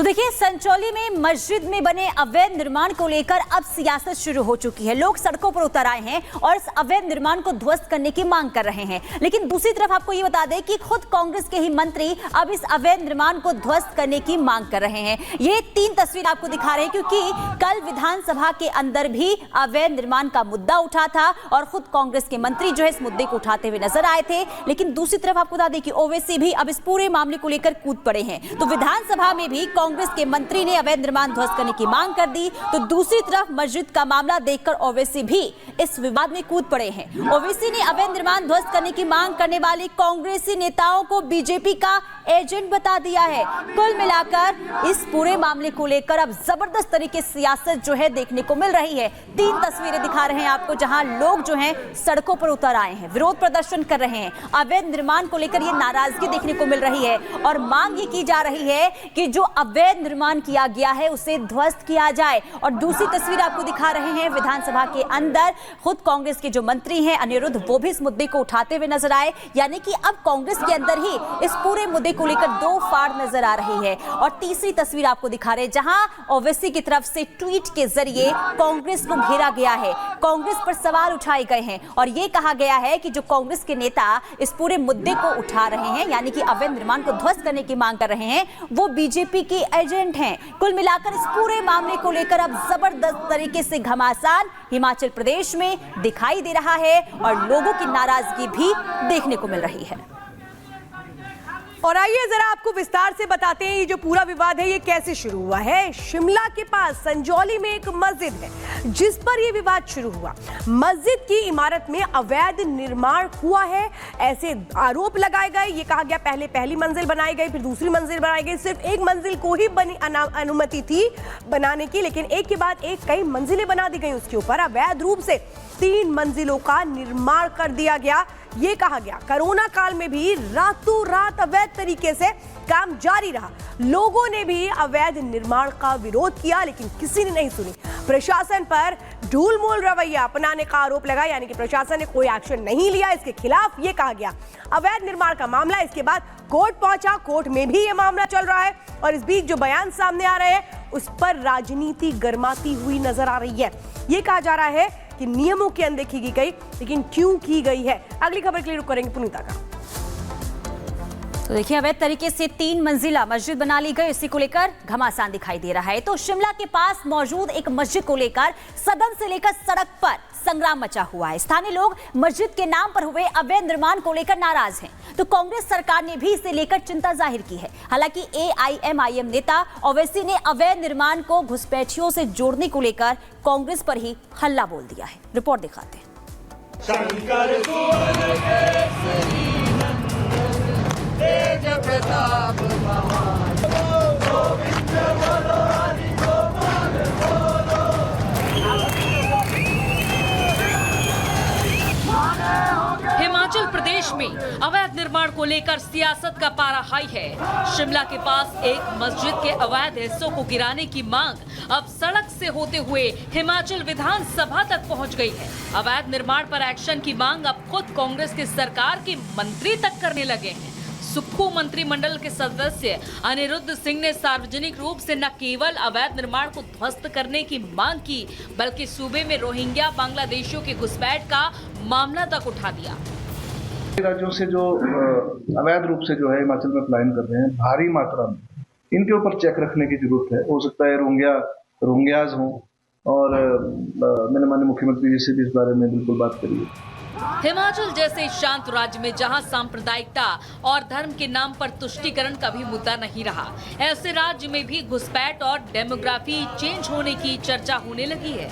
तो देखिए, संचौली में मस्जिद में बने अवैध निर्माण को लेकर अब सियासत शुरू हो चुकी है। लोग सड़कों पर उतर आए हैं और इस अवैध निर्माण को ध्वस्त करने की मांग कर रहे हैं। लेकिन दूसरी तरफ आपको ये बता दें कि खुद कांग्रेस के ही मंत्री अब इस अवैध निर्माण को ध्वस्त करने की मांग कर रहे हैं। ये तीन तस्वीर आपको दिखा रहे हैं क्योंकि कल विधानसभा के अंदर भी अवैध निर्माण का मुद्दा उठा था और खुद कांग्रेस के मंत्री जो है इस मुद्दे को उठाते हुए नजर आए थे। लेकिन दूसरी तरफ आपको बता दें कि ओवैसी भी अब इस पूरे मामले को लेकर कूद पड़े हैं। तो विधानसभा में भी कांग्रेस के मंत्री ने अवैध निर्माण ध्वस्त करने की मांग कर दी, तो दूसरी तरफ मस्जिद का मामला देखकर ओवैसी भी इस विवाद में कूद पड़े हैं। ओवैसी ने अवैध निर्माण ध्वस्त करने की मांग करने वाले कांग्रेसी नेताओं को बीजेपी का एजेंट बता दिया है। कुल मिलाकर इस पूरे मामले को लेकर अब जबरदस्त तरीके से सियासत जो है देखने को मिल रही है। तीन तस्वीरें दिखा रहे हैं आपको जहां लोग जो हैं सड़कों पर उतर आए हैं, विरोध प्रदर्शन कर रहे हैं। अवैध निर्माण को लेकर ये नाराजगी देखने को मिल रही है और मांग ये की जा रही है कि जो अवैध निर्माण किया गया है उसे ध्वस्त किया जाए। और दूसरी तस्वीर आपको दिखा रहे हैं विधानसभा के अंदर खुद कांग्रेस के जो मंत्री हैं अनिरुद्ध, वो भी इस मुद्दे को उठाते हुए नजर आए। यानी कि अब कांग्रेस के अंदर ही इस पूरे मुद्दे को लेकर दो फाड़ नजर आ रही है। और तीसरी तस्वीर आपको दिखा रहे हैं जहां ओवैसी की तरफ से ट्वीट के जरिए कांग्रेस को घेरा गया है, कांग्रेस पर सवाल उठाए गए हैं और यह कहा गया है कि जो कांग्रेस के नेता इस पूरे मुद्दे को उठा रहे हैं यानी कि अवैध निर्माण को ध्वस्त करने की मांग कर रहे हैं, वो बीजेपी के एजेंट हैं। कुल मिलाकर इस पूरे मामले को लेकर अब जबरदस्त तरीके से घमासान हिमाचल प्रदेश में दिखाई दे रहा है और लोगों की नाराजगी भी देखने को मिल रही है। और आइए जरा आपको विस्तार से बताते हैं ये जो पूरा विवाद है ये कैसे शुरू हुआ है। शिमला के पास संजौली में एक मस्जिद है जिस पर ये विवाद शुरू हुआ। मस्जिद की इमारत में अवैध निर्माण हुआ है, ऐसे आरोप लगाए गए। ये कहा गया पहले पहली मंजिल बनाई गई, फिर दूसरी मंजिल बनाई गई। सिर्फ एक मंजिल को ही अनुमति थी बनाने की, लेकिन एक के बाद एक कई मंजिलें बना दी गई। उसके ऊपर अवैध रूप से 3 मंजिलों का निर्माण कर दिया गया। ये कहा गया कोरोना काल में भी रातों रात अवैध तरीके से काम जारी रहा। लोगों ने भी अवैध निर्माण का विरोध किया लेकिन किसी ने नहीं सुनी। प्रशासन पर ढूलमूल रवैया अपनाने का आरोप लगा, यानी कि प्रशासन ने कोई एक्शन नहीं लिया इसके खिलाफ। ये कहा गया अवैध निर्माण का मामला इसके बाद कोर्ट पहुंचा, कोर्ट में भी ये मामला चल रहा है और इस बीच जो बयान सामने आ रहे हैं उस पर राजनीति गर्माती हुई नजर आ रही है। ये कहा जा रहा है कि नियमों की अनदेखी की गई, लेकिन क्यों की गई है? अगली खबर के लिए रुक करेंगे पुनीता का। तो देखिए, अवैध तरीके से 3 मंजिला मस्जिद बना ली गई, इसी को लेकर घमासान दिखाई दे रहा है। तो शिमला के पास मौजूद एक मस्जिद को लेकर सदन से लेकर सड़क पर संग्राम मचा हुआ है। स्थानीय लोग मस्जिद के नाम पर हुए अवैध निर्माण को लेकर नाराज हैं। तो कांग्रेस सरकार ने भी इसे लेकर चिंता जाहिर की है। हालांकि AIMIM नेता ओवैसी ने अवैध निर्माण को घुसपैठियों से जोड़ने को लेकर कांग्रेस पर ही हल्ला बोल दिया है। रिपोर्ट दिखाते हैं। हिमाचल प्रदेश में अवैध निर्माण को लेकर सियासत का पारा हाई है। शिमला के पास एक मस्जिद के अवैध हिस्सों को गिराने की मांग अब सड़क से होते हुए हिमाचल विधानसभा तक पहुंच गई है। अवैध निर्माण पर एक्शन की मांग अब खुद कांग्रेस की सरकार के मंत्री तक करने लगे हैं। सुक्खू मंत्रिमंडल के सदस्य अनिरुद्ध सिंह ने सार्वजनिक रूप से न केवल अवैध निर्माण को ध्वस्त करने की मांग की, बल्कि सूबे में रोहिंग्या बांग्लादेशियों के घुसपैठ का मामला तक उठा दिया। राज्यों से जो अवैध रूप से जो है हिमाचल में पलायन कर रहे हैं भारी मात्रा में, इनके ऊपर चेक रखने की जरूरत है। हो सकता है रोहिंग्याज हों और मैंने माननीय मुख्यमंत्री जी से भी इस बारे में बिल्कुल बात करी है। हिमाचल जैसे शांत राज्य में जहां सांप्रदायिकता और धर्म के नाम पर तुष्टीकरण का भी मुद्दा नहीं रहा, ऐसे राज्य में भी घुसपैठ और डेमोग्राफी चेंज होने की चर्चा होने लगी है।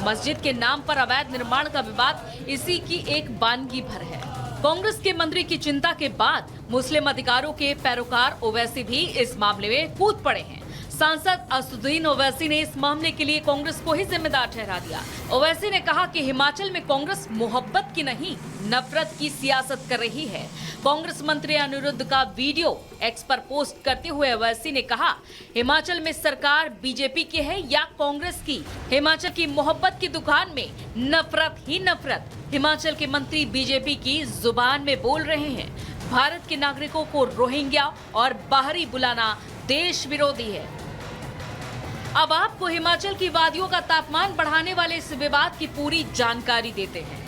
मस्जिद के नाम पर अवैध निर्माण का विवाद इसी की एक वानगी भर है। कांग्रेस के मंत्री की चिंता के बाद मुस्लिम अधिकारों के पैरोकार ओवैसी भी इस मामले में कूद पड़े हैं। सांसद असदुद्दीन ओवैसी ने इस मामले के लिए कांग्रेस को ही जिम्मेदार ठहरा दिया। ओवैसी ने कहा कि हिमाचल में कांग्रेस मोहब्बत की नहीं, नफरत की सियासत कर रही है। कांग्रेस मंत्री अनिरुद्ध का वीडियो एक्स पर पोस्ट करते हुए ओवैसी ने कहा, हिमाचल में सरकार बीजेपी की है या कांग्रेस की? हिमाचल की मोहब्बत की दुकान में नफरत ही नफरत। हिमाचल के मंत्री बीजेपी की जुबान में बोल रहे हैं। भारत के नागरिकों को रोहिंग्या और बाहरी बुलाना देश विरोधी है। अब आपको हिमाचल की वादियों का तापमान बढ़ाने वाले इस विवाद की पूरी जानकारी देते हैं।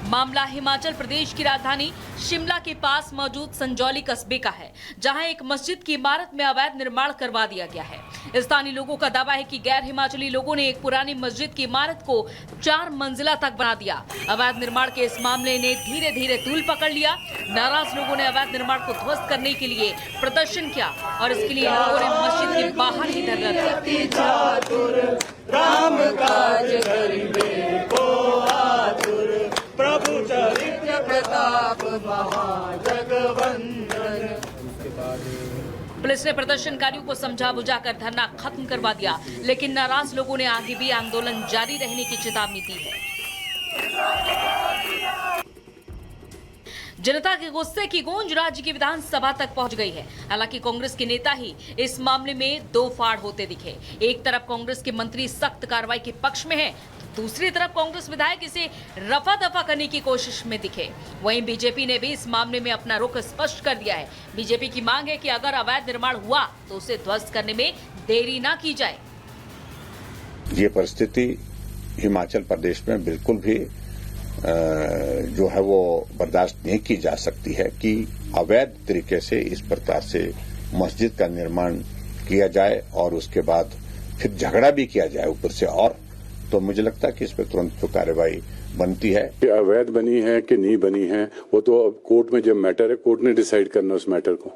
मामला हिमाचल प्रदेश की राजधानी शिमला के पास मौजूद संजौली कस्बे का है, जहां एक मस्जिद की इमारत में अवैध निर्माण करवा दिया गया है। स्थानीय लोगों का दावा है कि गैर हिमाचली लोगों ने एक पुरानी मस्जिद की इमारत को 4 मंजिला तक बना दिया। अवैध निर्माण के इस मामले ने धीरे धीरे तूल पकड़ लिया। नाराज लोगों ने अवैध निर्माण को ध्वस्त करने के लिए प्रदर्शन किया और इसके लिए लोगों ने मस्जिद के बाहर ही धरना प्रभु चरित्र प्रताप महाजगवंदन। पुलिस ने प्रदर्शनकारियों को समझा बुझा कर धरना खत्म करवा दिया, लेकिन नाराज लोगों ने आगे भी आंदोलन जारी रहने की चेतावनी दी है। जनता के गुस्से की गूंज राज्य की विधानसभा तक पहुंच गई है। हालांकि कांग्रेस के नेता ही इस मामले में दो फाड़ होते दिखे। एक तरफ कांग्रेस के मंत्री सख्त कार्रवाई के पक्ष में हैं, दूसरी तरफ कांग्रेस विधायक इसे रफा दफा करने की कोशिश में दिखे। वहीं बीजेपी ने भी इस मामले में अपना रुख स्पष्ट कर दिया है। बीजेपी की मांग है कि अगर अवैध निर्माण हुआ तो उसे ध्वस्त करने में देरी ना की जाए। ये परिस्थिति हिमाचल प्रदेश में बिल्कुल भी जो है वो बर्दाश्त नहीं की जा सकती है कि अवैध तरीके से इस प्रकार से मस्जिद का निर्माण किया जाए और उसके बाद फिर झगड़ा भी किया जाए ऊपर से। और तो मुझे लगता है कि इस पर तुरंत तो कार्रवाई बनती है। अवैध बनी है कि नहीं बनी है वो तो अब कोर्ट में जब मैटर है, कोर्ट ने डिसाइड करना उस मैटर को।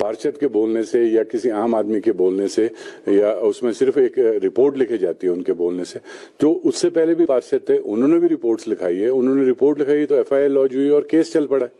पार्षद के बोलने से या किसी आम आदमी के बोलने से या उसमें सिर्फ एक रिपोर्ट लिखी जाती है उनके बोलने से। जो उससे पहले भी पार्षद थे उन्होंने भी रिपोर्ट्स लिखाई है, उन्होंने रिपोर्ट लिखाई तो एफआईआर लॉन्च हुई और केस चल पड़ा है।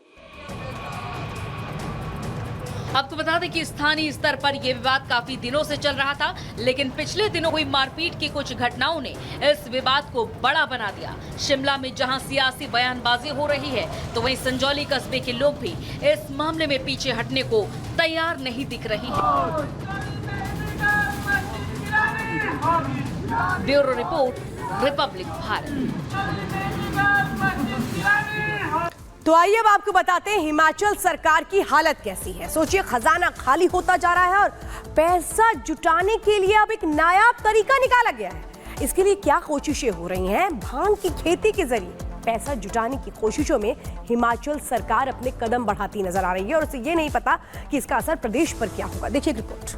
आपको बता दें कि स्थानीय स्तर पर यह विवाद काफी दिनों से चल रहा था, लेकिन पिछले दिनों हुई मारपीट की कुछ घटनाओं ने इस विवाद को बड़ा बना दिया। शिमला में जहां सियासी बयानबाजी हो रही है, तो वहीं संजौली कस्बे के लोग भी इस मामले में पीछे हटने को तैयार नहीं दिख रहे हैं। Bureau report, Republic Bharat. तो आइए अब आपको बताते हैं हिमाचल सरकार की हालत कैसी है। सोचिए, खजाना खाली होता जा रहा है और पैसा जुटाने के लिए अब एक नायाब तरीका निकाला गया है। इसके लिए क्या कोशिशें हो रही हैं? भांग की खेती के जरिए पैसा जुटाने की कोशिशों में हिमाचल सरकार अपने कदम बढ़ाती नजर आ रही है और उसे ये नहीं पता कि इसका असर प्रदेश पर क्या होगा। देखिए रिपोर्ट।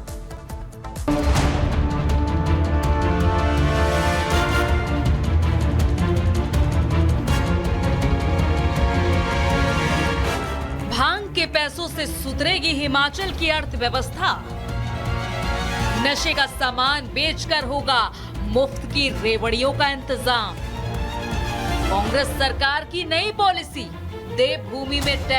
के पैसों से सुधरेगी हिमाचल की अर्थव्यवस्था। नशे का सामान बेचकर होगा मुफ्त की रेवड़ियों का इंतजाम। कांग्रेस सरकार की नई पॉलिसी, देवभूमि में टैक्स